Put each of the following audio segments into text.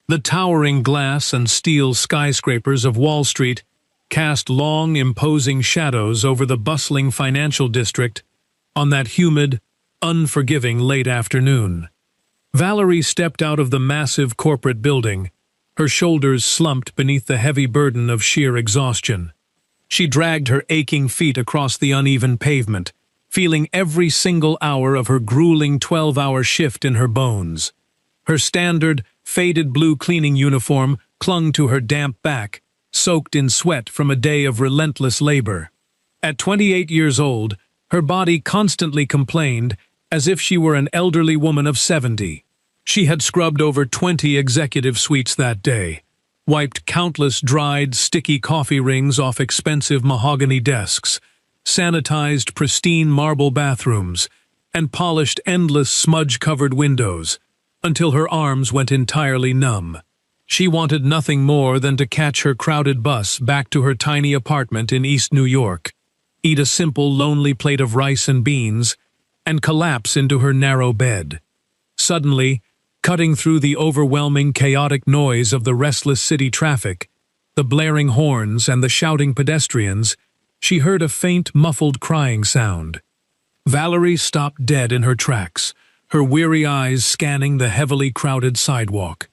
The towering glass and steel skyscrapers of Wall Street cast long, imposing shadows over the bustling financial district on that humid, unforgiving late afternoon. Valerie stepped out of the massive corporate building, her shoulders slumped beneath the heavy burden of sheer exhaustion. She dragged her aching feet across the uneven pavement, feeling every single hour of her grueling 12-hour shift in her bones. Her standard, faded blue cleaning uniform clung to her damp back, soaked in sweat from a day of relentless labor. At 28 years old, her body constantly complained as if she were an elderly woman of 70. She had scrubbed over 20 executive suites that day, wiped countless dried, sticky coffee rings off expensive mahogany desks, sanitized pristine marble bathrooms, and polished endless smudge-covered windows, until her arms went entirely numb. She wanted nothing more than to catch her crowded bus back to her tiny apartment in East New York, eat a simple, lonely plate of rice and beans, and collapse into her narrow bed. Suddenly, cutting through the overwhelming, chaotic noise of the restless city traffic, the blaring horns and the shouting pedestrians, she heard a faint, muffled crying sound. Valerie stopped dead in her tracks, her weary eyes scanning the heavily crowded sidewalk.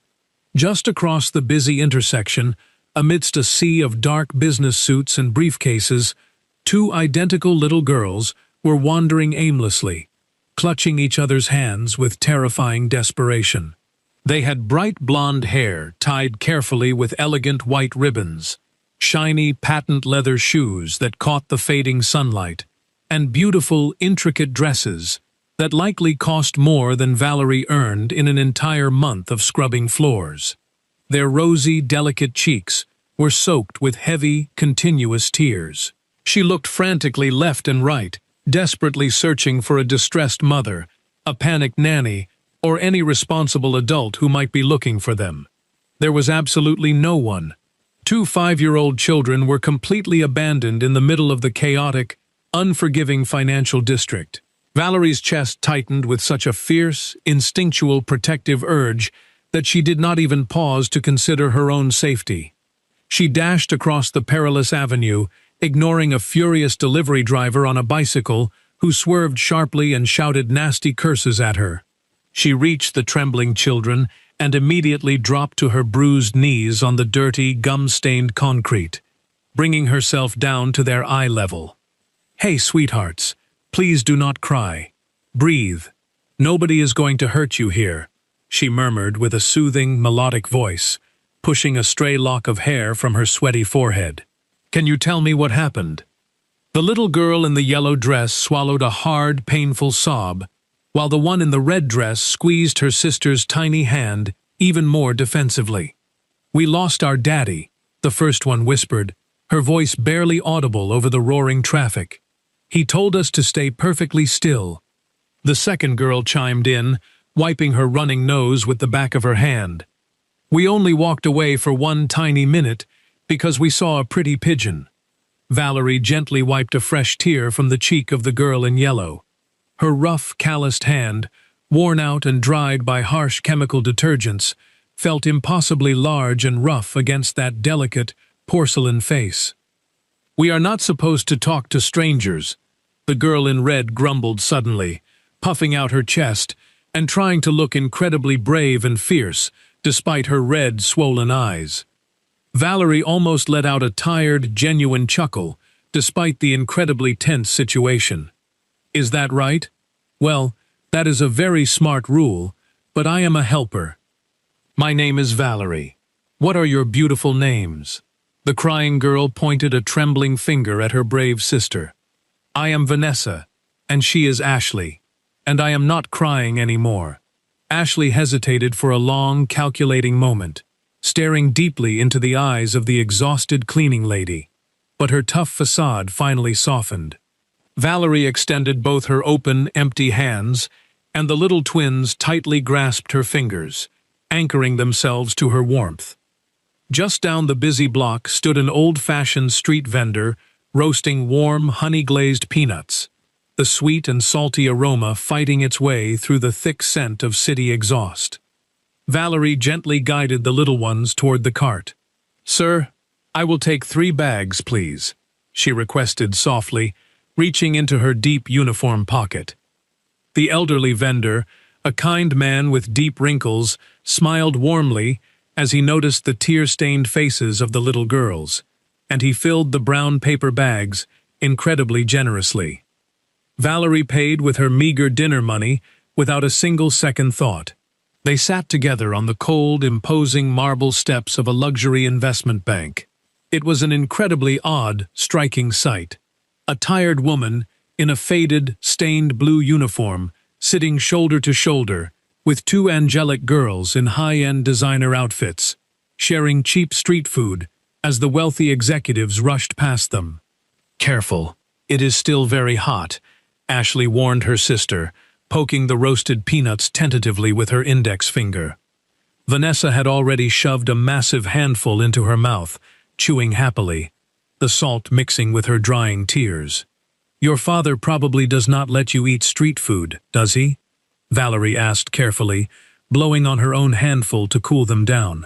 Just across the busy intersection, amidst a sea of dark business suits and briefcases, two identical little girls were wandering aimlessly, clutching each other's hands with terrifying desperation. They had bright blonde hair tied carefully with elegant white ribbons, shiny patent leather shoes that caught the fading sunlight, and beautiful, intricate dresses that likely cost more than Valerie earned in an entire month of scrubbing floors. Their rosy, delicate cheeks were soaked with heavy, continuous tears. She looked frantically left and right, desperately searching for a distressed mother, a panicked nanny, or any responsible adult who might be looking for them. There was absolutely no one. Two 5-year-old children were completely abandoned in the middle of the chaotic, unforgiving financial district. Valerie's chest tightened with such a fierce, instinctual protective urge that she did not even pause to consider her own safety. She dashed across the perilous avenue, ignoring a furious delivery driver on a bicycle who swerved sharply and shouted nasty curses at her. She reached the trembling children and immediately dropped to her bruised knees on the dirty, gum-stained concrete, bringing herself down to their eye level. "Hey, sweethearts, please do not cry. Breathe. Nobody is going to hurt you here," she murmured with a soothing, melodic voice, pushing a stray lock of hair from her sweaty forehead. "Can you tell me what happened?" The little girl in the yellow dress swallowed a hard, painful sob, while the one in the red dress squeezed her sister's tiny hand even more defensively. "We lost our daddy," the first one whispered, her voice barely audible over the roaring traffic. "He told us to stay perfectly still." The second girl chimed in, wiping her running nose with the back of her hand. "We only walked away for one tiny minute because we saw a pretty pigeon." Valerie gently wiped a fresh tear from the cheek of the girl in yellow. Her rough, calloused hand, worn out and dried by harsh chemical detergents, felt impossibly large and rough against that delicate, porcelain face. "We are not supposed to talk to strangers," the girl in red grumbled suddenly, puffing out her chest and trying to look incredibly brave and fierce, despite her red, swollen eyes. Valerie almost let out a tired, genuine chuckle, despite the incredibly tense situation. "Is that right? Well, that is a very smart rule, but I am a helper. My name is Valerie. What are your beautiful names?" The crying girl pointed a trembling finger at her brave sister. "I am Vanessa, and she is Ashley, and I am not crying anymore." Ashley hesitated for a long, calculating moment, staring deeply into the eyes of the exhausted cleaning lady, but her tough facade finally softened. Valerie extended both her open, empty hands, and the little twins tightly grasped her fingers, anchoring themselves to her warmth. Just down the busy block stood an old-fashioned street vendor roasting warm, honey-glazed peanuts, the sweet and salty aroma fighting its way through the thick scent of city exhaust. Valerie gently guided the little ones toward the cart. "Sir, I will take 3 bags, please," she requested softly, reaching into her deep uniform pocket. The elderly vendor, a kind man with deep wrinkles, smiled warmly as he noticed the tear-stained faces of the little girls, and he filled the brown paper bags incredibly generously. Valerie paid with her meager dinner money without a single second thought. They sat together on the cold, imposing marble steps of a luxury investment bank. It was an incredibly odd, striking sight. A tired woman in a faded, stained blue uniform, sitting shoulder to shoulder, with 2 angelic girls in high-end designer outfits, sharing cheap street food as the wealthy executives rushed past them. "Careful, it is still very hot," Ashley warned her sister, poking the roasted peanuts tentatively with her index finger. Vanessa had already shoved a massive handful into her mouth, chewing happily, the salt mixing with her drying tears. "Your father probably does not let you eat street food, does he?" Valerie asked carefully, blowing on her own handful to cool them down.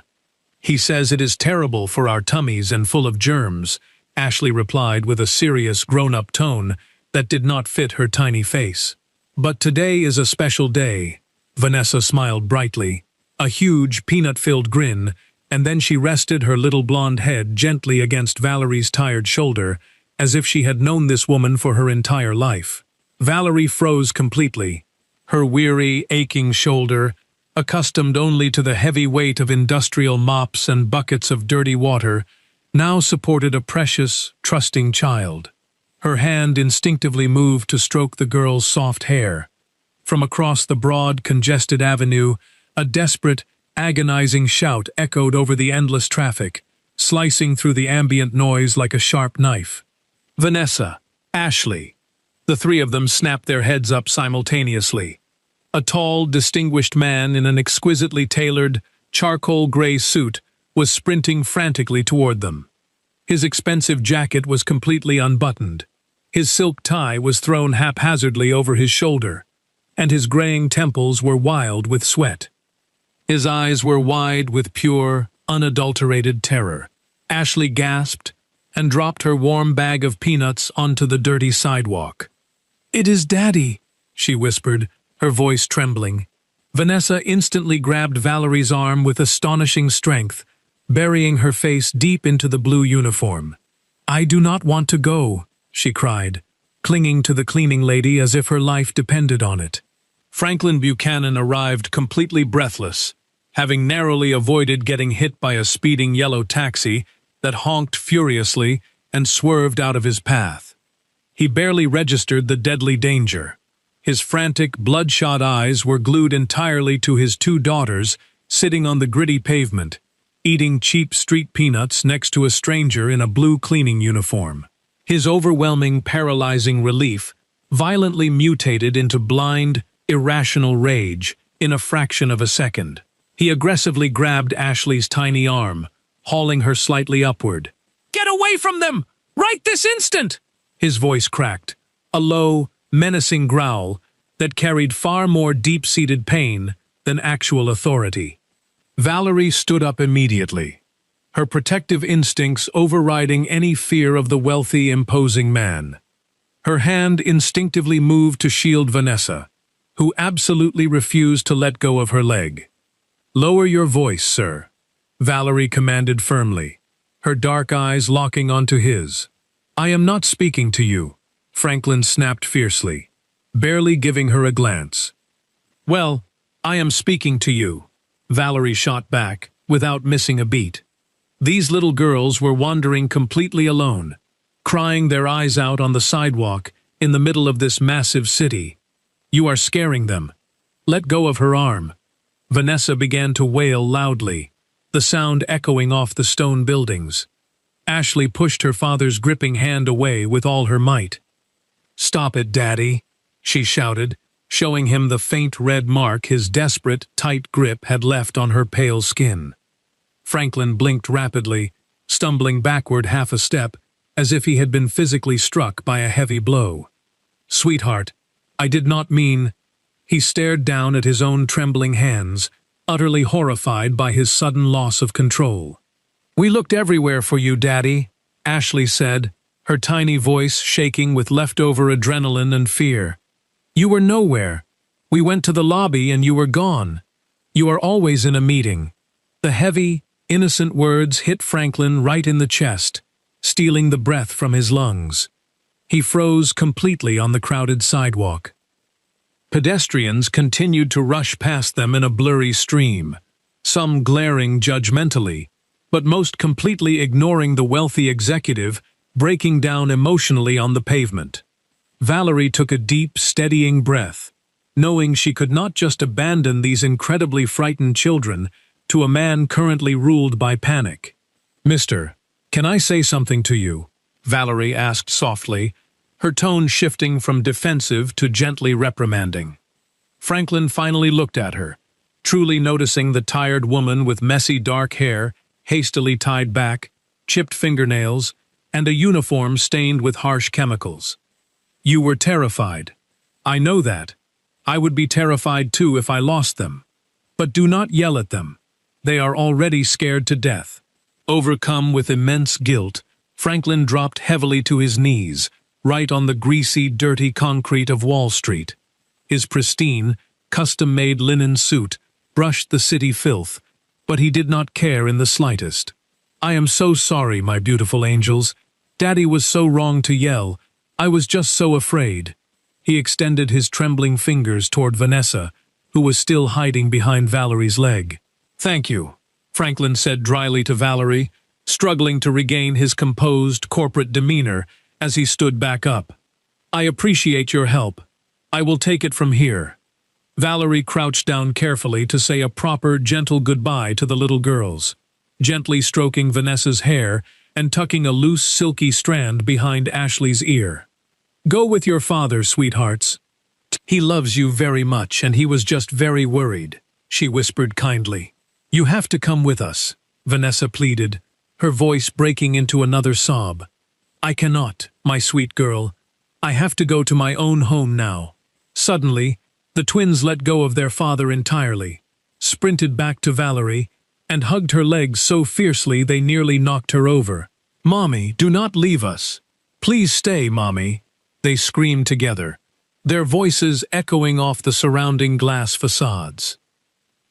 "He says it is terrible for our tummies and full of germs," Ashley replied with a serious, grown-up tone that did not fit her tiny face. "But today is a special day." Vanessa smiled brightly, a huge, peanut-filled grin, and then she rested her little blonde head gently against Valerie's tired shoulder, as if she had known this woman for her entire life. Valerie froze completely. Her weary, aching shoulder, accustomed only to the heavy weight of industrial mops and buckets of dirty water, now supported a precious, trusting child. Her hand instinctively moved to stroke the girl's soft hair. From across the broad, congested avenue, a desperate, agonizing shout echoed over the endless traffic, slicing through the ambient noise like a sharp knife. "Vanessa! Ashley!" The 3 of them snapped their heads up simultaneously. A tall, distinguished man in an exquisitely tailored, charcoal gray suit was sprinting frantically toward them. His expensive jacket was completely unbuttoned. His silk tie was thrown haphazardly over his shoulder, and his graying temples were wild with sweat. His eyes were wide with pure, unadulterated terror. Ashley gasped and dropped her warm bag of peanuts onto the dirty sidewalk. "It is Daddy," she whispered, her voice trembling. Vanessa instantly grabbed Valerie's arm with astonishing strength, burying her face deep into the blue uniform. "I do not want to go," she cried, clinging to the cleaning lady as if her life depended on it. Franklin Buchanan arrived completely breathless, having narrowly avoided getting hit by a speeding yellow taxi that honked furiously and swerved out of his path. He barely registered the deadly danger. His frantic, bloodshot eyes were glued entirely to his 2 daughters sitting on the gritty pavement, eating cheap street peanuts next to a stranger in a blue cleaning uniform. His overwhelming, paralyzing relief violently mutated into blind, irrational rage in a fraction of a second. He aggressively grabbed Ashley's tiny arm, hauling her slightly upward. "Get away from them! Right this instant!" His voice cracked, a low, menacing growl that carried far more deep-seated pain than actual authority. Valerie stood up immediately, her protective instincts overriding any fear of the wealthy, imposing man. Her hand instinctively moved to shield Vanessa, who absolutely refused to let go of her leg. "Lower your voice, sir," Valerie commanded firmly, her dark eyes locking onto his. "I am not speaking to you," Franklin snapped fiercely, barely giving her a glance. "Well, I am speaking to you," Valerie shot back, without missing a beat. These little girls were wandering completely alone, crying their eyes out on the sidewalk in the middle of this massive city. "You are scaring them. Let go of her arm." Vanessa began to wail loudly, the sound echoing off the stone buildings. Ashley pushed her father's gripping hand away with all her might. "Stop it, Daddy," she shouted, showing him the faint red mark his desperate, tight grip had left on her pale skin. Franklin blinked rapidly, stumbling backward half a step, as if he had been physically struck by a heavy blow. "Sweetheart, I did not mean—" He stared down at his own trembling hands, utterly horrified by his sudden loss of control. "We looked everywhere for you, Daddy," Ashley said, her tiny voice shaking with leftover adrenaline and fear. "You were nowhere. We went to the lobby and you were gone. You are always in a meeting." The heavy, innocent words hit Franklin right in the chest, stealing the breath from his lungs. He froze completely on the crowded sidewalk. Pedestrians continued to rush past them in a blurry stream, some glaring judgmentally, but most completely ignoring the wealthy executive breaking down emotionally on the pavement. Valerie took a deep, steadying breath, knowing she could not just abandon these incredibly frightened children to a man currently ruled by panic. "Mister, can I say something to you?" Valerie asked softly, her tone shifting from defensive to gently reprimanding. Franklin finally looked at her, truly noticing the tired woman with messy dark hair, hastily tied back, chipped fingernails, and a uniform stained with harsh chemicals. "You were terrified. I know that. I would be terrified too if I lost them. But do not yell at them. They are already scared to death." Overcome with immense guilt, Franklin dropped heavily to his knees, right on the greasy, dirty concrete of Wall Street. His pristine, custom-made linen suit brushed the city filth, but he did not care in the slightest. "I am so sorry, my beautiful angels. Daddy was so wrong to yell. I was just so afraid." He extended his trembling fingers toward Vanessa, who was still hiding behind Valerie's leg. "Thank you," Franklin said dryly to Valerie, struggling to regain his composed, corporate demeanor as he stood back up. "I appreciate your help. I will take it from here." Valerie crouched down carefully to say a proper, gentle goodbye to the little girls, gently stroking Vanessa's hair and tucking a loose, silky strand behind Ashley's ear. "Go with your father, sweethearts. He loves you very much and he was just very worried," she whispered kindly. "You have to come with us," Vanessa pleaded, her voice breaking into another sob. "I cannot, my sweet girl. I have to go to my own home now." Suddenly, the twins let go of their father entirely, sprinted back to Valerie, and hugged her legs so fiercely they nearly knocked her over. "Mommy, do not leave us. Please stay, Mommy," they screamed together, their voices echoing off the surrounding glass facades.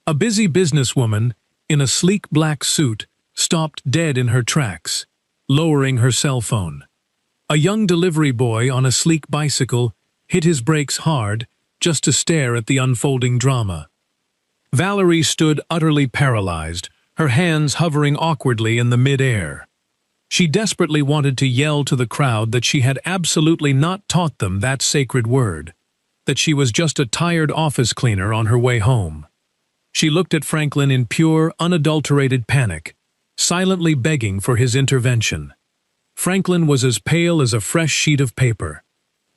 A busy businesswoman, in a sleek black suit, stopped dead in her tracks, lowering her cell phone. A young delivery boy on a sleek bicycle hit his brakes hard just to stare at the unfolding drama. Valerie stood utterly paralyzed, her hands hovering awkwardly in the mid-air. She desperately wanted to yell to the crowd that she had absolutely not taught them that sacred word, that she was just a tired office cleaner on her way home. She looked at Franklin in pure, unadulterated panic, silently begging for his intervention. Franklin was as pale as a fresh sheet of paper.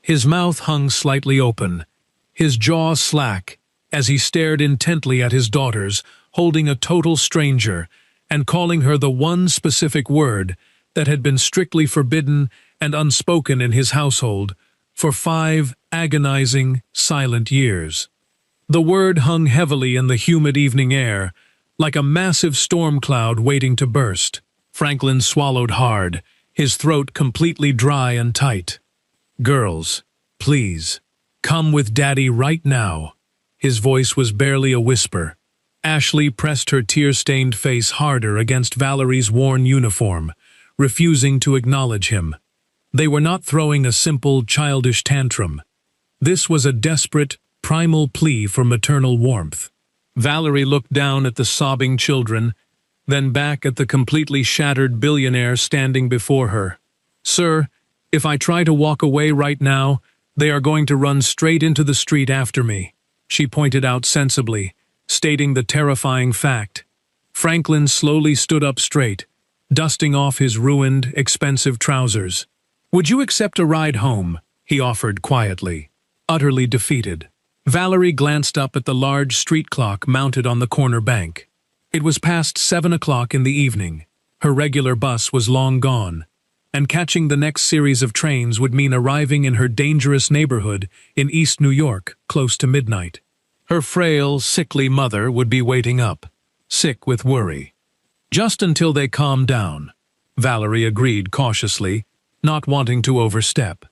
His mouth hung slightly open, his jaw slack, as he stared intently at his daughters, holding a total stranger, and calling her the one specific word that had been strictly forbidden and unspoken in his household for 5 agonizing, silent years. The word hung heavily in the humid evening air, like a massive storm cloud waiting to burst. Franklin swallowed hard, his throat completely dry and tight. "Girls, please, come with Daddy right now." His voice was barely a whisper. Ashley pressed her tear-stained face harder against Valerie's worn uniform, refusing to acknowledge him. They were not throwing a simple, childish tantrum. This was a desperate, primal plea for maternal warmth. Valerie looked down at the sobbing children, then back at the completely shattered billionaire standing before her. "Sir, if I try to walk away right now, they are going to run straight into the street after me," she pointed out sensibly, stating the terrifying fact. Franklin slowly stood up straight, dusting off his ruined, expensive trousers. "Would you accept a ride home?" he offered quietly, utterly defeated. Valerie glanced up at the large street clock mounted on the corner bank. It was past 7 o'clock in the evening. Her regular bus was long gone, and catching the next series of trains would mean arriving in her dangerous neighborhood in East New York close to midnight. Her frail, sickly mother would be waiting up, sick with worry. Just until they calmed down, Valerie agreed cautiously, not wanting to overstep.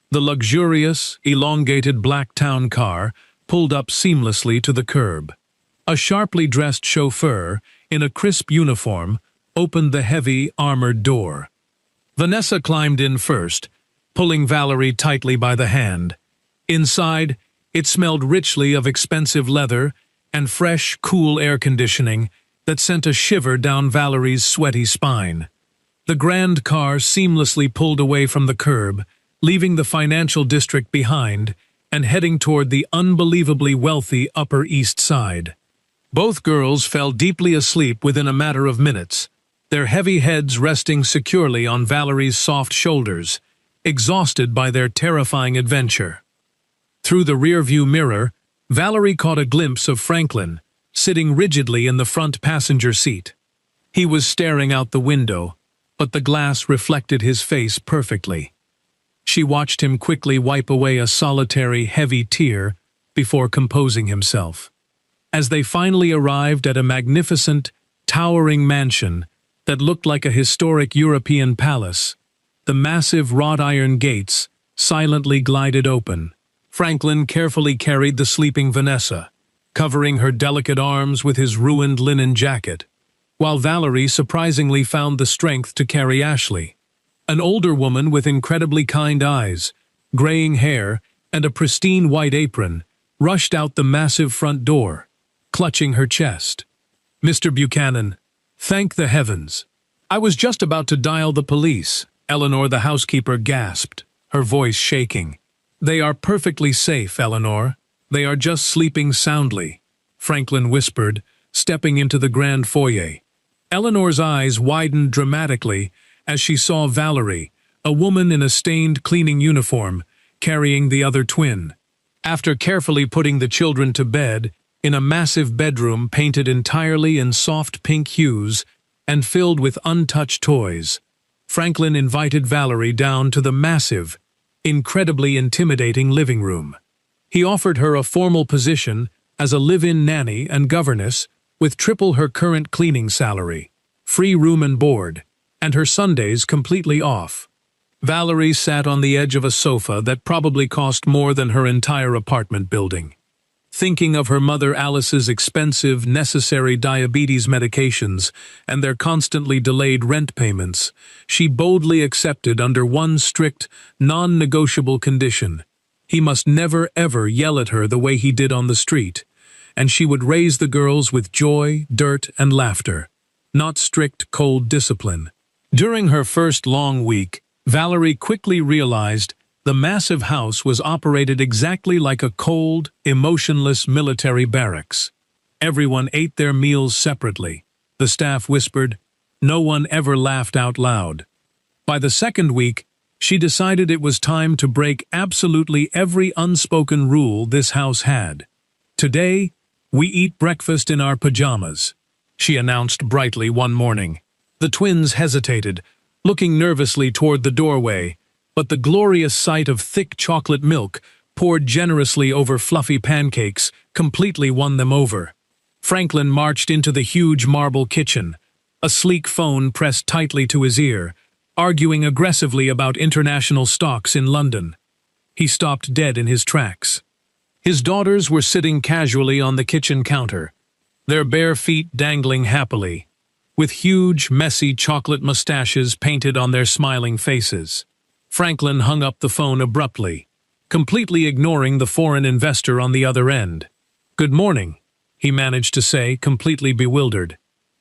The luxurious, elongated black town car pulled up seamlessly to the curb. A sharply dressed chauffeur, in a crisp uniform, opened the heavy, armored door. Vanessa climbed in first, pulling Valerie tightly by the hand. Inside, it smelled richly of expensive leather and fresh, cool air conditioning that sent a shiver down Valerie's sweaty spine. The grand car seamlessly pulled away from the curb, leaving the financial district behind and heading toward the unbelievably wealthy Upper East Side. Both girls fell deeply asleep within a matter of minutes, their heavy heads resting securely on Valerie's soft shoulders, exhausted by their terrifying adventure. Through the rearview mirror, Valerie caught a glimpse of Franklin, sitting rigidly in the front passenger seat. He was staring out the window, but the glass reflected his face perfectly. She watched him quickly wipe away a solitary, heavy tear before composing himself. As they finally arrived at a magnificent, towering mansion that looked like a historic European palace, the massive wrought iron gates silently glided open. Franklin carefully carried the sleeping Vanessa, covering her delicate arms with his ruined linen jacket, while Valerie surprisingly found the strength to carry Ashley. An older woman with incredibly kind eyes, graying hair, and a pristine white apron, rushed out the massive front door, clutching her chest. "Mr. Buchanan, thank the heavens. I was just about to dial the police," Eleanor the housekeeper gasped, her voice shaking. "They are perfectly safe, Eleanor. They are just sleeping soundly," Franklin whispered, stepping into the grand foyer. Eleanor's eyes widened dramatically as she saw Valerie, a woman in a stained cleaning uniform, carrying the other twin. After carefully putting the children to bed, in a massive bedroom painted entirely in soft pink hues and filled with untouched toys, Franklin invited Valerie down to the massive, incredibly intimidating living room. He offered her a formal position as a live-in nanny and governess with triple her current cleaning salary, free room and board, and her Sundays completely off. Valerie sat on the edge of a sofa that probably cost more than her entire apartment building. Thinking of her mother Alice's expensive, necessary diabetes medications and their constantly delayed rent payments, she boldly accepted under one strict, non-negotiable condition. He must never ever yell at her the way he did on the street, and she would raise the girls with joy, dirt, and laughter, not strict, cold discipline. During her first long week, Valerie quickly realized the massive house was operated exactly like a cold, emotionless military barracks. Everyone ate their meals separately. The staff whispered. No one ever laughed out loud. By the second week, she decided it was time to break absolutely every unspoken rule this house had. "Today, we eat breakfast in our pajamas," she announced brightly one morning. The twins hesitated, looking nervously toward the doorway, but the glorious sight of thick chocolate milk poured generously over fluffy pancakes completely won them over. Franklin marched into the huge marble kitchen, a sleek phone pressed tightly to his ear, arguing aggressively about international stocks in London. He stopped dead in his tracks. His daughters were sitting casually on the kitchen counter, their bare feet dangling happily, with huge, messy chocolate mustaches painted on their smiling faces. Franklin hung up the phone abruptly, completely ignoring the foreign investor on the other end. "Good morning," he managed to say, completely bewildered.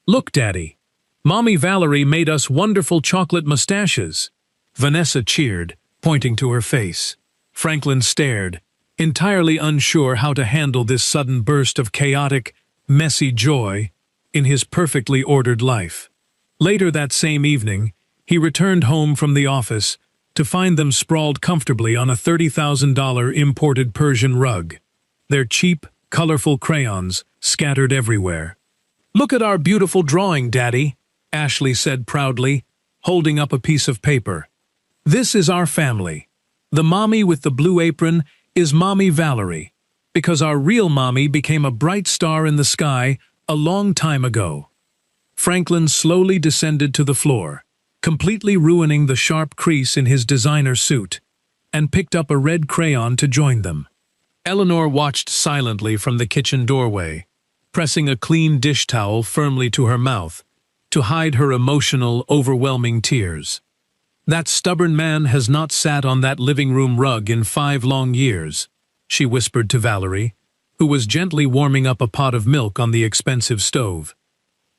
"Look, Daddy, Mommy Valerie made us wonderful chocolate mustaches." Vanessa cheered, pointing to her face. Franklin stared, entirely unsure how to handle this sudden burst of chaotic, messy joy in his perfectly ordered life. Later that same evening, he returned home from the office to find them sprawled comfortably on a $30,000 imported Persian rug, their cheap, colorful crayons scattered everywhere. "Look at our beautiful drawing, Daddy," Ashley said proudly, holding up a piece of paper. "This is our family. The mommy with the blue apron is Mommy Valerie. because our real mommy became a bright star in the sky a long time ago. Franklin slowly descended to the floor, completely ruining the sharp crease in his designer suit, and picked up a red crayon to join them. Eleanor watched silently from the kitchen doorway, pressing a clean dish towel firmly to her mouth to hide her emotional, overwhelming tears. "That stubborn man has not sat on that living room rug in 5 long years," she whispered to Valerie, who was gently warming up a pot of milk on the expensive stove.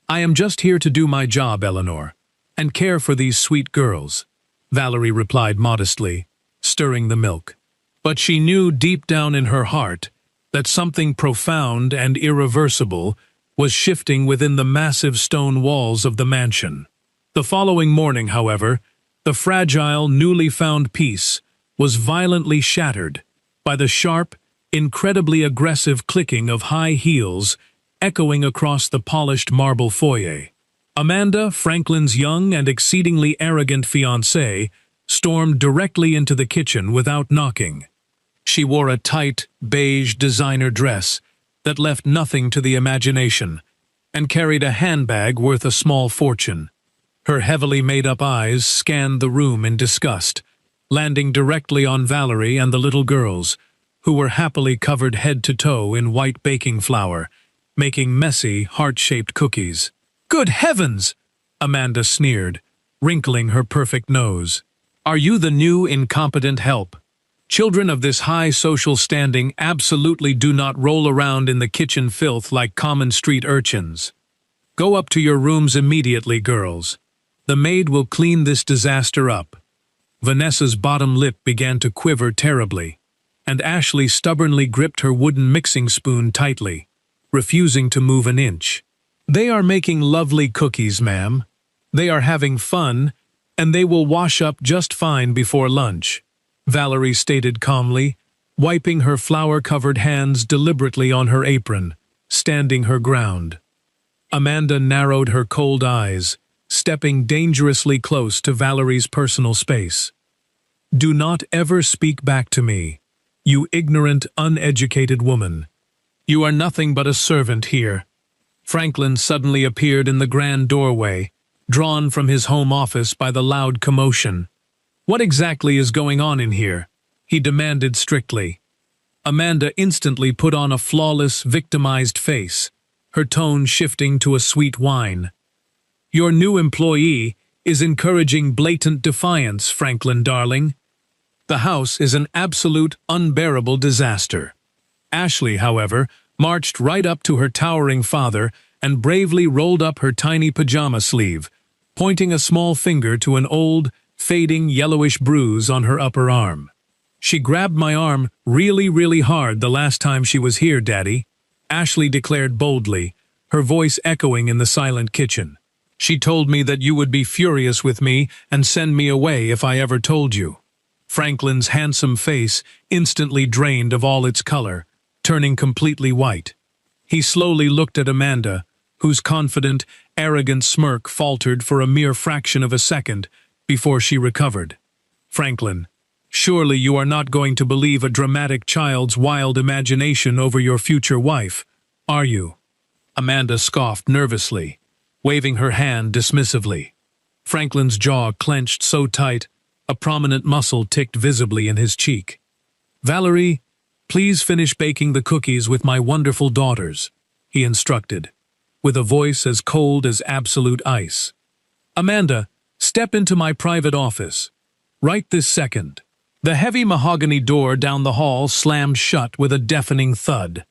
"I am just here to do my job, Eleanor, and care for these sweet girls," Valerie replied modestly, stirring the milk. But she knew deep down in her heart that something profound and irreversible was shifting within the massive stone walls of the mansion. The following morning, however, the fragile, newly found peace was violently shattered by the sharp, incredibly aggressive clicking of high heels echoing across the polished marble foyer. Amanda, Franklin's young and exceedingly arrogant fiancée, stormed directly into the kitchen without knocking. She wore a tight, beige designer dress that left nothing to the imagination, and carried a handbag worth a small fortune. Her heavily made-up eyes scanned the room in disgust, landing directly on Valerie and the little girls, who were happily covered head to toe in white baking flour, making messy, heart-shaped cookies. "Good heavens!" Amanda sneered, wrinkling her perfect nose. "Are you the new incompetent help? Children of this high social standing absolutely do not roll around in the kitchen filth like common street urchins. Go up to your rooms immediately, girls. The maid will clean this disaster up." Vanessa's bottom lip began to quiver terribly, and Ashley stubbornly gripped her wooden mixing spoon tightly, refusing to move an inch. "They are making lovely cookies, ma'am. They are having fun, and they will wash up just fine before lunch," Valerie stated calmly, wiping her flour-covered hands deliberately on her apron, standing her ground. Amanda narrowed her cold eyes, stepping dangerously close to Valerie's personal space. "Do not ever speak back to me, you ignorant, uneducated woman. You are nothing but a servant here." Franklin suddenly appeared in the grand doorway, drawn from his home office by the loud commotion. "What exactly is going on in here?" he demanded strictly. Amanda instantly put on a flawless, victimized face, her tone shifting to a sweet whine. "Your new employee is encouraging blatant defiance, Franklin, darling. The house is an absolute, unbearable disaster." Ashley, however, marched right up to her towering father and bravely rolled up her tiny pajama sleeve, pointing a small finger to an old, fading yellowish bruise on her upper arm. "She grabbed my arm really hard the last time she was here, Daddy," Ashley declared boldly, her voice echoing in the silent kitchen. "She told me that you would be furious with me and send me away if I ever told you." Franklin's handsome face instantly drained of all its color, turning completely white. He slowly looked at Amanda, whose confident, arrogant smirk faltered for a mere fraction of a second before she recovered. "Franklin, surely you are not going to believe a dramatic child's wild imagination over your future wife, are you?" Amanda scoffed nervously, waving her hand dismissively. Franklin's jaw clenched so tight, a prominent muscle ticked visibly in his cheek. "Valerie, please finish baking the cookies with my wonderful daughters," he instructed, with a voice as cold as absolute ice. "Amanda, step into my private office. Right this second." The heavy mahogany door down the hall slammed shut with a deafening thud.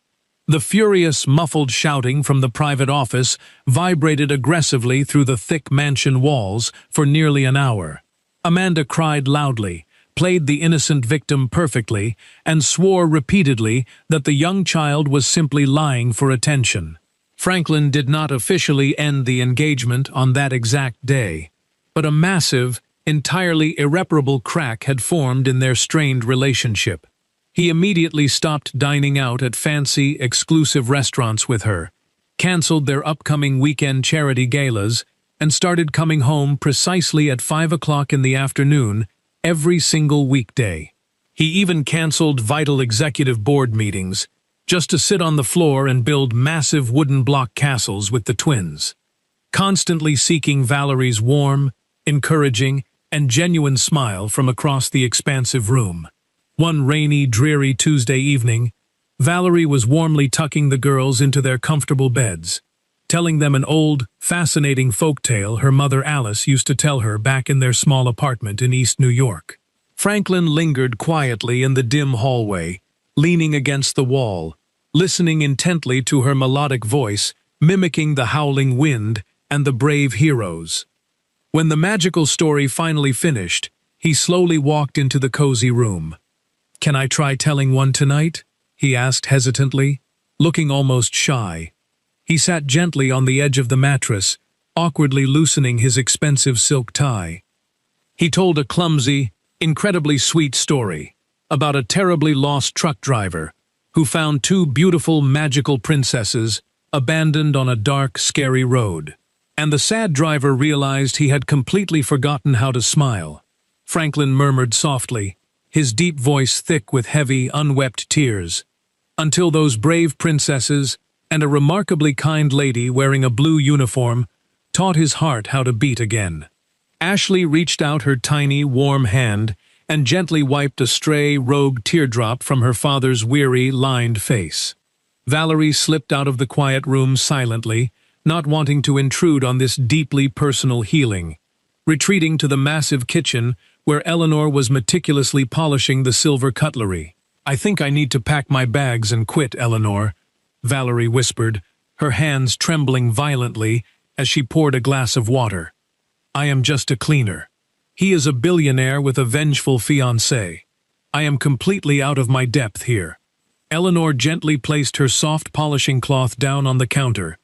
The furious, muffled shouting from the private office vibrated aggressively through the thick mansion walls for nearly an hour. Amanda cried loudly, played the innocent victim perfectly, and swore repeatedly that the young child was simply lying for attention. Franklin did not officially end the engagement on that exact day, but a massive, entirely irreparable crack had formed in their strained relationship. He immediately stopped dining out at fancy, exclusive restaurants with her, canceled their upcoming weekend charity galas, and started coming home precisely at 5 o'clock in the afternoon every single weekday. He even canceled vital executive board meetings, just to sit on the floor and build massive wooden block castles with the twins, constantly seeking Valerie's warm, encouraging, and genuine smile from across the expansive room. One rainy, dreary Tuesday evening, Valerie was warmly tucking the girls into their comfortable beds, telling them an old, fascinating folktale her mother Alice used to tell her back in their small apartment in East New York. Franklin lingered quietly in the dim hallway, leaning against the wall, listening intently to her melodic voice, mimicking the howling wind and the brave heroes. When the magical story finally finished, he slowly walked into the cozy room. "Can I try telling one tonight?" he asked hesitantly, looking almost shy. He sat gently on the edge of the mattress, awkwardly loosening his expensive silk tie. He told a clumsy, incredibly sweet story about a terribly lost truck driver who found two beautiful magical princesses abandoned on a dark, scary road. And the sad driver realized he had completely forgotten how to smile. Franklin murmured softly, his deep voice thick with heavy, unwept tears, "Until those brave princesses and a remarkably kind lady wearing a blue uniform taught his heart how to beat again." Ashley reached out her tiny, warm hand and gently wiped a stray, rogue teardrop from her father's weary, lined face. Valerie slipped out of the quiet room silently, not wanting to intrude on this deeply personal healing, retreating to the massive kitchen where Eleanor was meticulously polishing the silver cutlery. "I think I need to pack my bags and quit, Eleanor," Valerie whispered, her hands trembling violently as she poured a glass of water. "I am just a cleaner. He is a billionaire with a vengeful fiancé. I am completely out of my depth here." Eleanor gently placed her soft polishing cloth down on the counter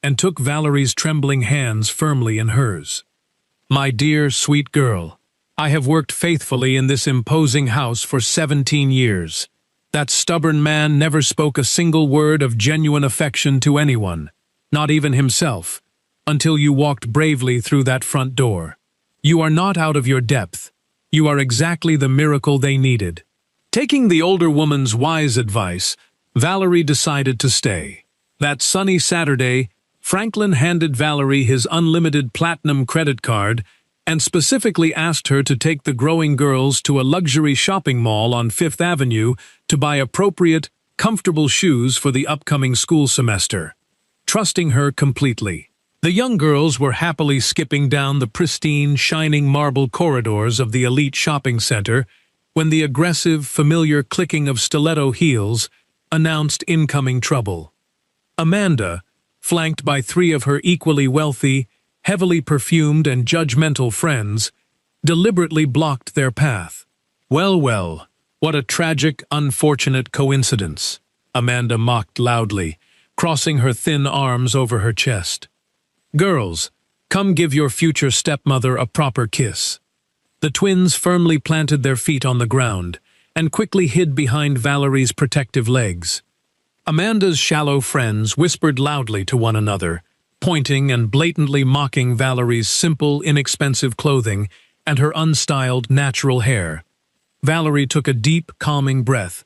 and took Valerie's trembling hands firmly in hers. "My dear, sweet girl, I have worked faithfully in this imposing house for 17 years. That stubborn man never spoke a single word of genuine affection to anyone, not even himself, until you walked bravely through that front door. You are not out of your depth. You are exactly the miracle they needed." Taking the older woman's wise advice, Valerie decided to stay. That sunny Saturday, Franklin handed Valerie his unlimited platinum credit card and specifically asked her to take the growing girls to a luxury shopping mall on Fifth Avenue to buy appropriate, comfortable shoes for the upcoming school semester, trusting her completely. The young girls were happily skipping down the pristine, shining marble corridors of the elite shopping center when the aggressive, familiar clicking of stiletto heels announced incoming trouble. Amanda, flanked by three of her equally wealthy, heavily perfumed and judgmental friends, deliberately blocked their path. "Well, well, what a tragic, unfortunate coincidence," Amanda mocked loudly, crossing her thin arms over her chest. "Girls, come give your future stepmother a proper kiss." The twins firmly planted their feet on the ground and quickly hid behind Valerie's protective legs. Amanda's shallow friends whispered loudly to one another, pointing and blatantly mocking Valerie's simple, inexpensive clothing and her unstyled, natural hair. Valerie took a deep, calming breath,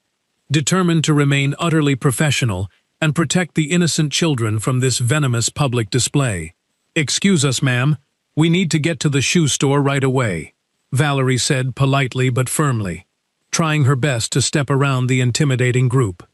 determined to remain utterly professional and protect the innocent children from this venomous public display. "Excuse us, ma'am. We need to get to the shoe store right away," Valerie said politely but firmly, trying her best to step around the intimidating group.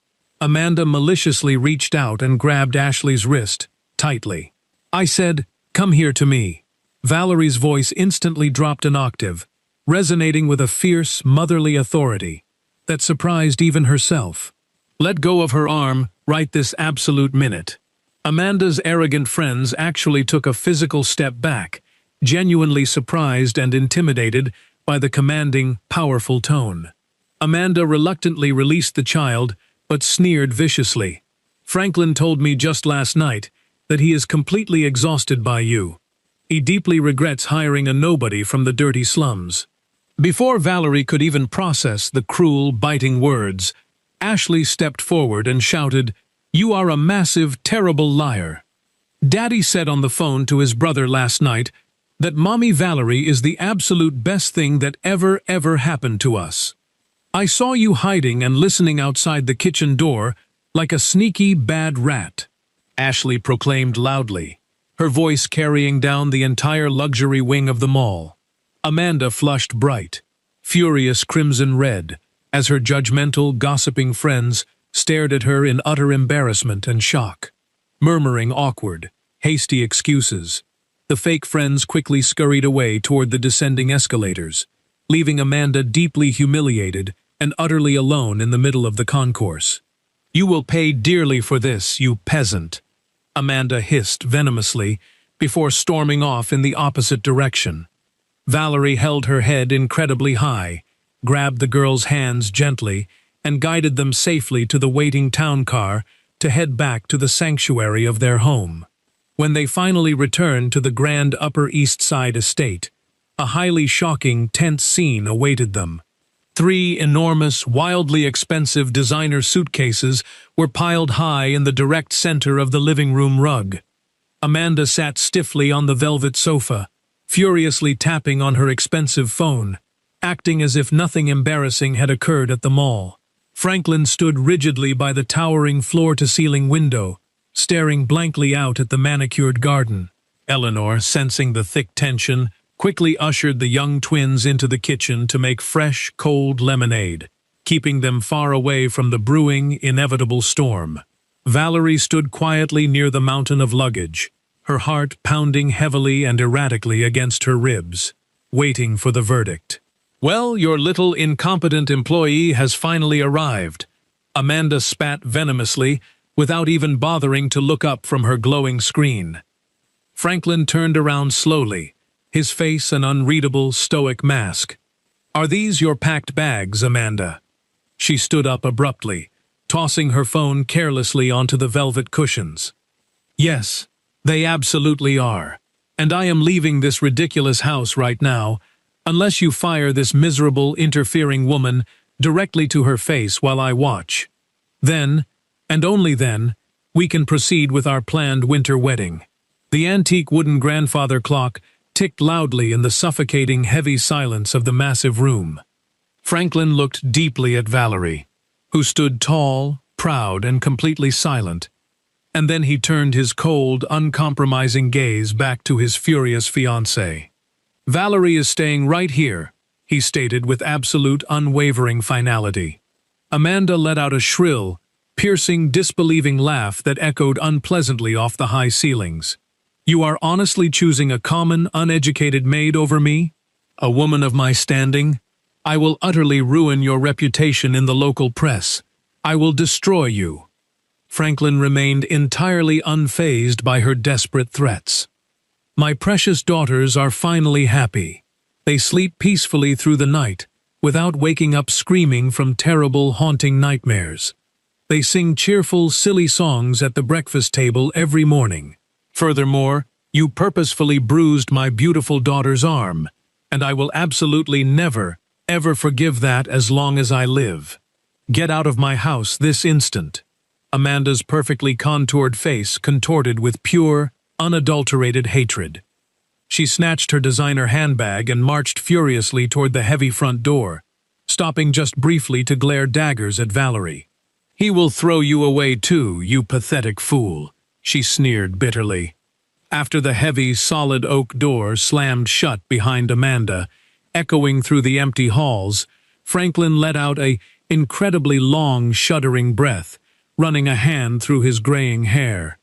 Amanda maliciously reached out and grabbed Ashley's wrist tightly. "I said, come here to me." Valerie's voice instantly dropped an octave, resonating with a fierce, motherly authority that surprised even herself. "Let go of her arm right this absolute minute." Amanda's arrogant friends actually took a physical step back, genuinely surprised and intimidated by the commanding, powerful tone. Amanda reluctantly released the child, but sneered viciously. "Franklin told me just last night that he is completely exhausted by you. He deeply regrets hiring a nobody from the dirty slums." Before Valerie could even process the cruel, biting words, Ashley stepped forward and shouted, "You are a massive, terrible liar. Daddy said on the phone to his brother last night that Mommy Valerie is the absolute best thing that ever happened to us. I saw you hiding and listening outside the kitchen door Like a sneaky, bad rat, Ashley proclaimed loudly, her voice carrying down the entire luxury wing of the mall. Amanda flushed bright, furious crimson red, as her judgmental, gossiping friends stared at her in utter embarrassment and shock. Murmuring awkward, hasty excuses, the fake friends quickly scurried away toward the descending escalators, leaving Amanda deeply humiliated and utterly alone in the middle of the concourse. "You will pay dearly for this, you peasant," Amanda hissed venomously before storming off in the opposite direction. Valerie held her head incredibly high, grabbed the girls' hands gently, and guided them safely to the waiting town car to head back to the sanctuary of their home. When they finally returned to the grand Upper East Side estate, a highly shocking, tense scene awaited them. 3 enormous, wildly expensive designer suitcases were piled high in the direct center of the living room rug. Amanda sat stiffly on the velvet sofa, furiously tapping on her expensive phone, acting as if nothing embarrassing had occurred at the mall. Franklin stood rigidly by the towering floor-to-ceiling window, staring blankly out at the manicured garden. Eleanor, sensing the thick tension, quickly ushered the young twins into the kitchen to make fresh, cold lemonade, keeping them far away from the brewing, inevitable storm. Valerie stood quietly near the mountain of luggage, her heart pounding heavily and erratically against her ribs, waiting for the verdict. "Well, your little incompetent employee has finally arrived," Amanda spat venomously, without even bothering to look up from her glowing screen. Franklin turned around slowly, his face an unreadable, stoic mask. "Are these your packed bags, Amanda?" She stood up abruptly, tossing her phone carelessly onto the velvet cushions. "Yes, they absolutely are. And I am leaving this ridiculous house right now, unless you fire this miserable, interfering woman directly to her face while I watch. Then, and only then, we can proceed with our planned winter wedding." The antique wooden grandfather clock ticked loudly in the suffocating, heavy silence of the massive room. Franklin looked deeply at Valerie, who stood tall, proud, and completely silent, and then he turned his cold, uncompromising gaze back to his furious fiancée. "Valerie is staying right here," he stated with absolute, unwavering finality. Amanda let out a shrill, piercing, disbelieving laugh that echoed unpleasantly off the high ceilings. "You are honestly choosing a common, uneducated maid over me? A woman of my standing? I will utterly ruin your reputation in the local press. I will destroy you." Franklin remained entirely unfazed by her desperate threats. "My precious daughters are finally happy. They sleep peacefully through the night, without waking up screaming from terrible, haunting nightmares. They sing cheerful, silly songs at the breakfast table every morning. Furthermore, you purposefully bruised my beautiful daughter's arm, and I will absolutely never, ever forgive that as long as I live. Get out of my house this instant." Amanda's perfectly contoured face contorted with pure, unadulterated hatred. She snatched her designer handbag and marched furiously toward the heavy front door, stopping just briefly to glare daggers at Valerie. "He will throw you away too, you pathetic fool," she sneered bitterly. After the heavy, solid oak door slammed shut behind Amanda, echoing through the empty halls, Franklin let out a incredibly long, shuddering breath, running a hand through his graying hair.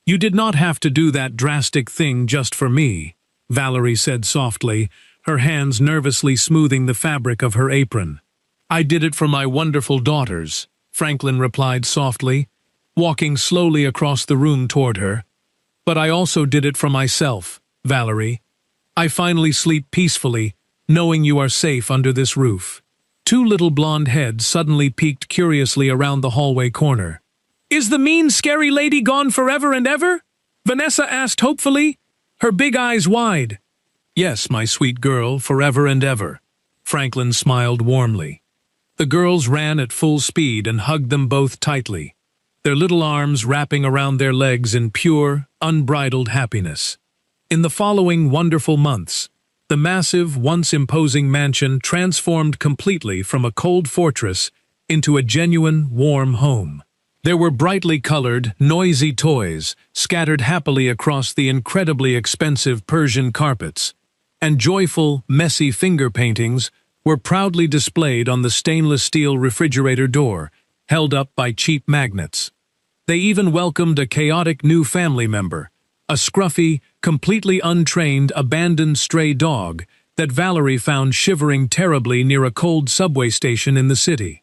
"You did not have to do that drastic thing just for me," Valerie said softly, her hands nervously smoothing the fabric of her apron. "I did it for my wonderful daughters," Franklin replied softly, walking slowly across the room toward her. "But I also did it for myself, Valerie. I finally sleep peacefully, knowing you are safe under this roof." Two little blonde heads suddenly peeked curiously around the hallway corner. "Is the mean, scary lady gone forever and ever?" Vanessa asked hopefully, her big eyes wide. "Yes, my sweet girl, forever and ever," Franklin smiled warmly. The girls ran at full speed and hugged them both tightly, their little arms wrapping around their legs in pure, unbridled happiness. In the following wonderful months, the massive, once imposing mansion transformed completely from a cold fortress into a genuine, warm home. There were brightly colored, noisy toys scattered happily across the incredibly expensive Persian carpets, and joyful, messy finger paintings were proudly displayed on the stainless steel refrigerator door, held up by cheap magnets. They even welcomed a chaotic new family member, a scruffy, completely untrained, abandoned stray dog that Valerie found shivering terribly near a cold subway station in the city.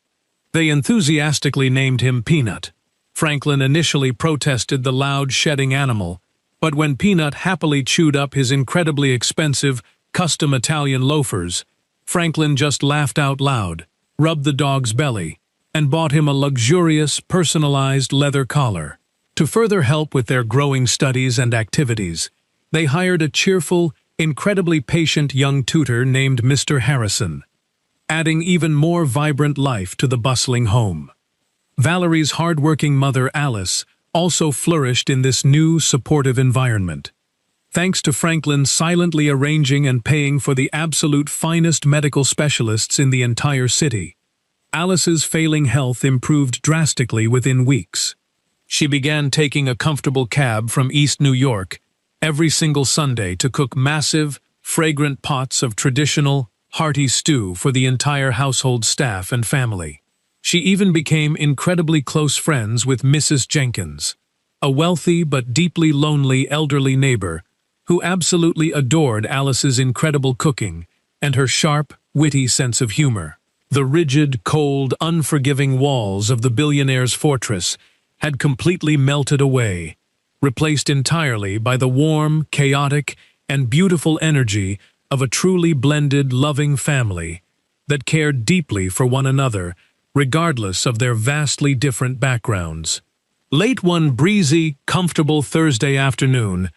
They enthusiastically named him Peanut. Franklin initially protested the loud, shedding animal, but when Peanut happily chewed up his incredibly expensive, custom Italian loafers, Franklin just laughed out loud, rubbed the dog's belly, and bought him a luxurious, personalized leather collar. To further help with their growing studies and activities, they hired a cheerful, incredibly patient young tutor named Mr. Harrison, adding even more vibrant life to the bustling home. Valerie's hard-working mother, Alice, also flourished in this new, supportive environment. Thanks to Franklin silently arranging and paying for the absolute finest medical specialists in the entire city, Alice's failing health improved drastically within weeks. She began taking a comfortable cab from East New York every single Sunday to cook massive, fragrant pots of traditional, hearty stew for the entire household staff and family. She even became incredibly close friends with Mrs. Jenkins, a wealthy but deeply lonely elderly neighbor who absolutely adored Alice's incredible cooking and her sharp, witty sense of humor. The rigid, cold, unforgiving walls of the billionaire's fortress had completely melted away, replaced entirely by the warm, chaotic, and beautiful energy of a truly blended, loving family that cared deeply for one another, regardless of their vastly different backgrounds. Late one breezy, comfortable Thursday afternoon,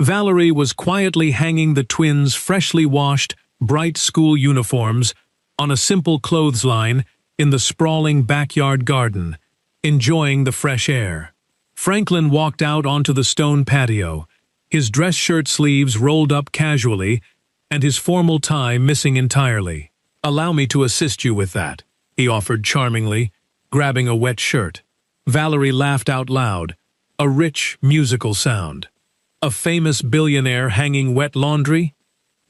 Valerie was quietly hanging the twins' freshly washed, bright school uniforms on a simple clothesline in the sprawling backyard garden, enjoying the fresh air. Franklin walked out onto the stone patio, his dress shirt sleeves rolled up casually and his formal tie missing entirely. "Allow me to assist you with that," he offered charmingly, grabbing a wet shirt. Valerie laughed out loud, a rich, musical sound. "A famous billionaire hanging wet laundry?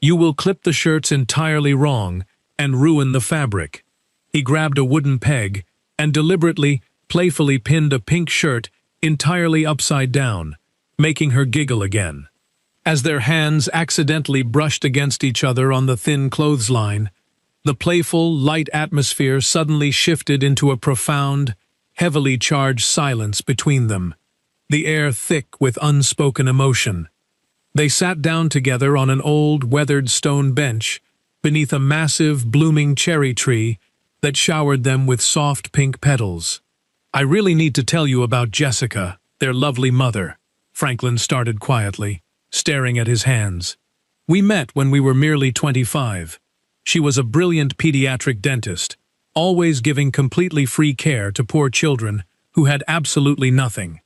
You will clip the shirts entirely wrong and ruin the fabric." He grabbed a wooden peg and deliberately, playfully pinned a pink shirt entirely upside down, making her giggle again. As their hands accidentally brushed against each other on the thin clothesline, the playful, light atmosphere suddenly shifted into a profound, heavily charged silence between them, the air thick with unspoken emotion. They sat down together on an old, weathered stone bench beneath a massive, blooming cherry tree that showered them with soft pink petals. "I really need to tell you about Jessica, their lovely mother," Franklin started quietly, staring at his hands. "We met when we were merely 25. She was a brilliant pediatric dentist, always giving completely free care to poor children who had absolutely nothing.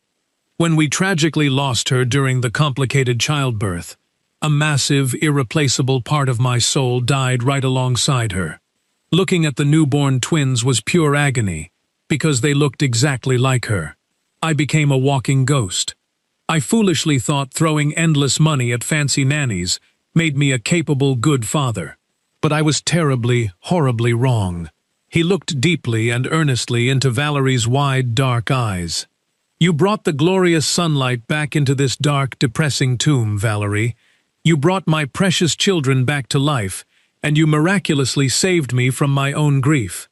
When we tragically lost her during the complicated childbirth, a massive, irreplaceable part of my soul died right alongside her. Looking at the newborn twins was pure agony, because they looked exactly like her. I became a walking ghost. I foolishly thought throwing endless money at fancy nannies made me a capable, good father. But I was terribly, horribly wrong." He looked deeply and earnestly into Valerie's wide, dark eyes. "You brought the glorious sunlight back into this dark, depressing tomb, Valerie. You brought my precious children back to life, and you miraculously saved me from my own grief.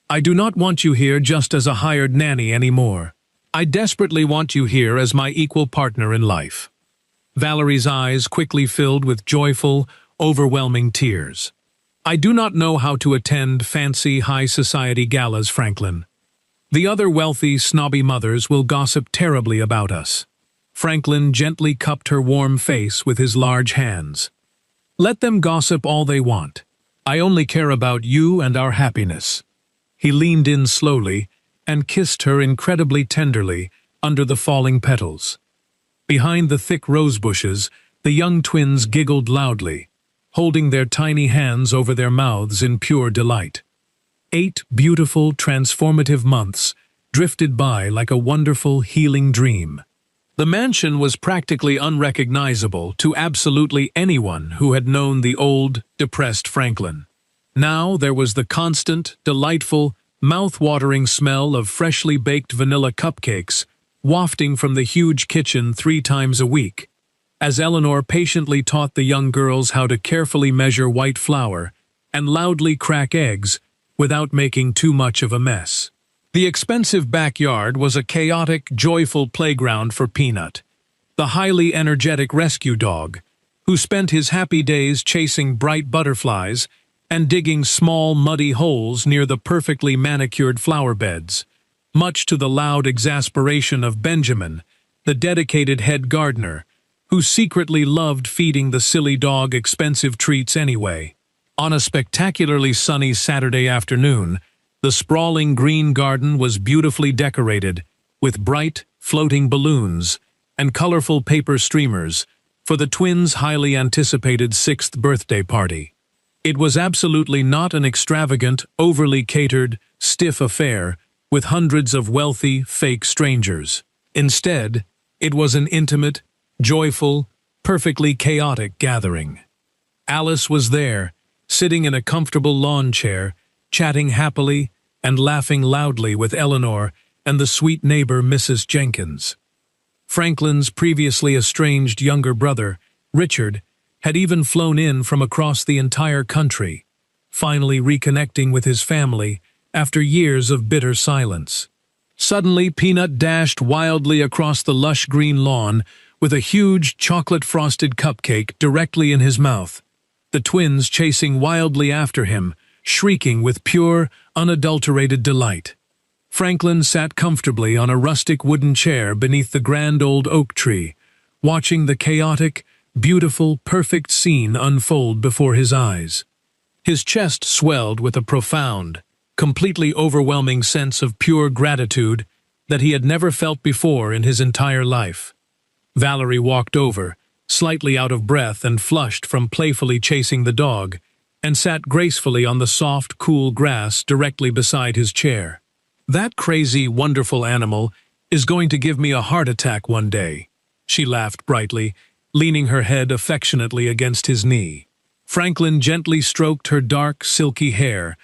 I do not want you here just as a hired nanny anymore. I desperately want you here as my equal partner in life." Valerie's eyes quickly filled with joyful, overwhelming tears. "I do not know how to attend fancy high society galas, Franklin. The other wealthy, snobby mothers will gossip terribly about us." Franklin gently cupped her warm face with his large hands. "Let them gossip all they want. I only care about you and our happiness." He leaned in slowly and kissed her incredibly tenderly under the falling petals. Behind the thick rose bushes, the young twins giggled loudly, holding their tiny hands over their mouths in pure delight. 8 beautiful, transformative months drifted by like a wonderful, healing dream. The mansion was practically unrecognizable to absolutely anyone who had known the old, depressed Franklin. Now there was the constant, delightful, mouth-watering smell of freshly baked vanilla cupcakes wafting from the huge kitchen 3 times a week, as Eleanor patiently taught the young girls how to carefully measure white flour and loudly crack eggs without making too much of a mess. The expensive backyard was a chaotic, joyful playground for Peanut, the highly energetic rescue dog, who spent his happy days chasing bright butterflies and digging small, muddy holes near the perfectly manicured flower beds, much to the loud exasperation of Benjamin, the dedicated head gardener, who secretly loved feeding the silly dog expensive treats anyway. On a spectacularly sunny Saturday afternoon, the sprawling green garden was beautifully decorated with bright, floating balloons and colorful paper streamers for the twins' highly anticipated 6th birthday party. It was absolutely not an extravagant, overly catered, stiff affair with hundreds of wealthy, fake strangers. Instead, it was an intimate, joyful, perfectly chaotic gathering. Alice was there, sitting in a comfortable lawn chair, chatting happily and laughing loudly with Eleanor and the sweet neighbor Mrs. Jenkins. Franklin's previously estranged younger brother, Richard, had even flown in from across the entire country, finally reconnecting with his family after years of bitter silence. Suddenly, Peanut dashed wildly across the lush green lawn with a huge chocolate-frosted cupcake directly in his mouth, the twins chasing wildly after him, shrieking with pure, unadulterated delight. Franklin sat comfortably on a rustic wooden chair beneath the grand old oak tree, watching the chaotic, beautiful, perfect scene unfold before his eyes. His chest swelled with a profound, completely overwhelming sense of pure gratitude that he had never felt before in his entire life. Valerie walked over, slightly out of breath and flushed from playfully chasing the dog, and sat gracefully on the soft, cool grass directly beside his chair. "That crazy, wonderful animal is going to give me a heart attack one day," she laughed brightly, leaning her head affectionately against his knee. Franklin gently stroked her dark, silky hair,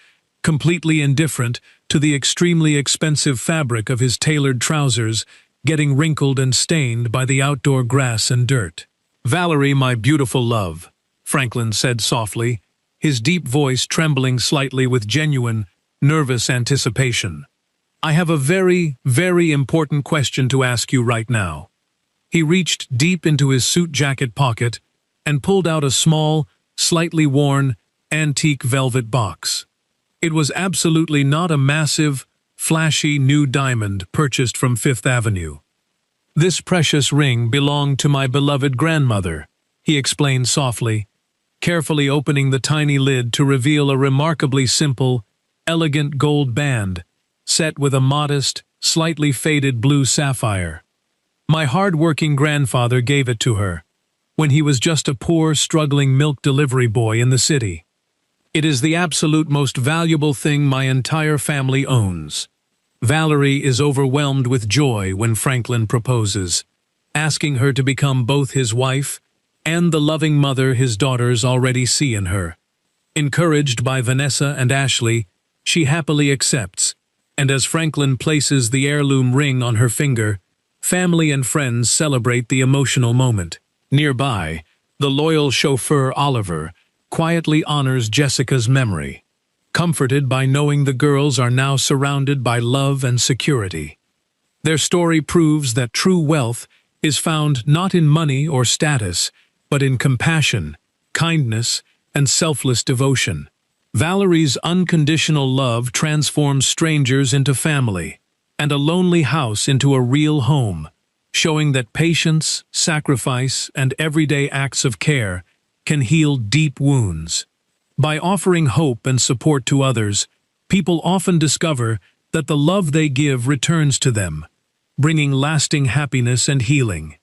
completely indifferent to the extremely expensive fabric of his tailored trousers getting wrinkled and stained by the outdoor grass and dirt. "Valerie, my beautiful love," Franklin said softly, his deep voice trembling slightly with genuine, nervous anticipation. "I have a very, very important question to ask you right now." He reached deep into his suit jacket pocket and pulled out a small, slightly worn, antique velvet box. It was absolutely not a massive, flashy new diamond purchased from Fifth Avenue. "This precious ring belonged to my beloved grandmother," he explained softly, carefully opening the tiny lid to reveal a remarkably simple, elegant gold band, set with a modest, slightly faded blue sapphire. "My hard-working grandfather gave it to her, when he was just a poor, struggling milk delivery boy in the city. It is the absolute most valuable thing my entire family owns." Valerie is overwhelmed with joy when Franklin proposes, asking her to become both his wife and the loving mother his daughters already see in her. Encouraged by Vanessa and Ashley, she happily accepts, and as Franklin places the heirloom ring on her finger, family and friends celebrate the emotional moment. Nearby, the loyal chauffeur Oliver quietly honors Jessica's memory, comforted by knowing the girls are now surrounded by love and security. Their story proves that true wealth is found not in money or status, but in compassion, kindness, and selfless devotion. Valerie's unconditional love transforms strangers into family, and a lonely house into a real home, showing that patience, sacrifice, and everyday acts of care can heal deep wounds. By offering hope and support to others, people often discover that the love they give returns to them, bringing lasting happiness and healing.